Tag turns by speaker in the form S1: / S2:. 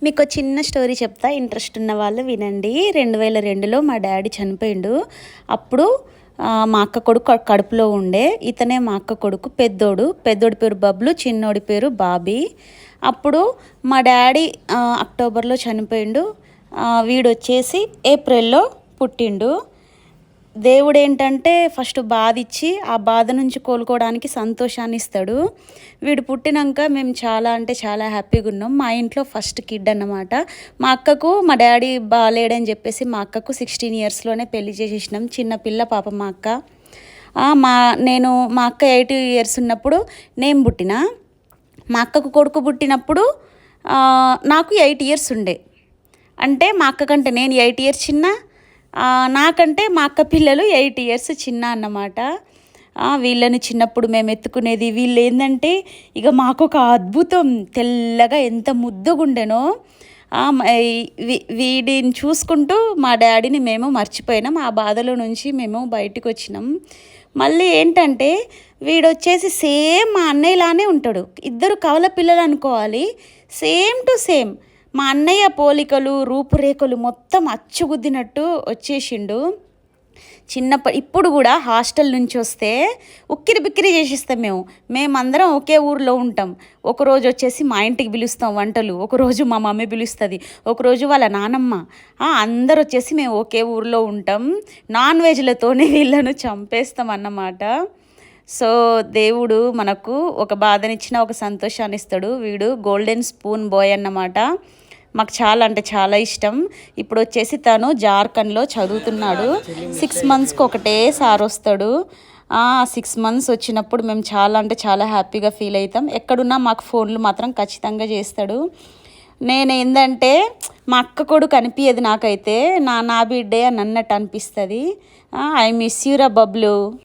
S1: మీకు చిన్న స్టోరీ చెప్తా, ఇంట్రెస్ట్ ఉన్న వాళ్ళు వినండి. 2002లో మా డాడీ చనిపోయిండు. అప్పుడు మా అక్క కొడుకు కడుపులో ఉండే. ఇతనే మా అక్క కొడుకు పెద్దోడి పేరు బబ్లు, చిన్నోడి పేరు బాబీ. అప్పుడు మా డాడీ అక్టోబర్లో చనిపోయిండు. వీడు వచ్చేసి ఏప్రిల్లో పుట్టిండు. దేవుడు ఏంటంటే ఫస్ట్ బాధ ఇచ్చి ఆ బాధ నుంచి కోలుకోవడానికి సంతోషాన్ని ఇస్తాడు. వీడు పుట్టినాక మేము చాలా అంటే చాలా హ్యాపీగా ఉన్నాం. మా ఇంట్లో ఫస్ట్ కిడ్ అన్నమాట. మా అక్కకు మా డాడీ బాగాలేడని చెప్పేసి మా అక్కకు 16 ఇయర్స్లోనే పెళ్లి చేసేసినాం. చిన్న పిల్ల పాప మా అక్క. మా అక్క 8 ఇయర్స్ ఉన్నప్పుడు నేను పుట్టిన. మా అక్కకు కొడుకు పుట్టినప్పుడు నాకు 8 ఇయర్స్ ఉండే. అంటే మా అక్క కంటే నేను 8 ఇయర్స్ చిన్న, నాకంటే మా అక్క పిల్లలు 8 ఇయర్స్ చిన్న అన్నమాట. వీళ్ళని చిన్నప్పుడు మేము ఎత్తుకునేది. వీళ్ళు ఏంటంటే ఇక మాకు ఒక అద్భుతం, తెల్లగా ఎంత ముద్దుగుండెనో. వీడిని చూసుకుంటూ మా డాడీని మేము మర్చిపోయినాం. ఆ బాధలో నుంచి మేము బయటకు వచ్చినాం. మళ్ళీ ఏంటంటే వీడొచ్చేసి సేమ్ మా అన్నయ్యలానే ఉంటాడు. ఇద్దరు కవల పిల్లలు అనుకోవాలి. సేమ్ టు సేమ్ మా అన్నయ్య పోలికలు, రూపురేఖలు మొత్తం అచ్చుగుద్దినట్టు వచ్చేసిండు. ఇప్పుడు కూడా హాస్టల్ నుంచి వస్తే ఉక్కిరి బిక్కిరి చేసిస్తాం. మేమందరం ఒకే ఊరిలో ఉంటాం. ఒకరోజు వచ్చేసి మా ఇంటికి పిలుస్తాం వంటలు, ఒకరోజు మా మమ్మీ పిలుస్తుంది, ఒకరోజు వాళ్ళ నానమ్మ. అందరు వచ్చేసి మేము ఒకే ఊరిలో ఉంటాం. నాన్ వెజ్లతోనే వీళ్ళను చంపేస్తాం అన్నమాట. సో దేవుడు మనకు ఒక బాధనిచ్చిన ఒక సంతోషాన్ని ఇస్తాడు. వీడు గోల్డెన్ స్పూన్ బాయ్ అన్నమాట. మాకు చాలా అంటే చాలా ఇష్టం. ఇప్పుడు వచ్చేసి తను జార్ఖండ్లో చదువుతున్నాడు. 6 మంత్స్కి ఒకటే సార్ వస్తాడు. 6 మంత్స్ వచ్చినప్పుడు మేము చాలా అంటే చాలా హ్యాపీగా ఫీల్ అవుతాం. ఎక్కడున్నా మాకు ఫోన్లు మాత్రం ఖచ్చితంగా చేస్తాడు. నేను ఏంటంటే మా అక్క కొడుకు అనిపించదు నాకైతే, నా బిడ్డే అని అన్నట్టు అనిపిస్తుంది. ఐ మిస్ యూ రా బబ్లు.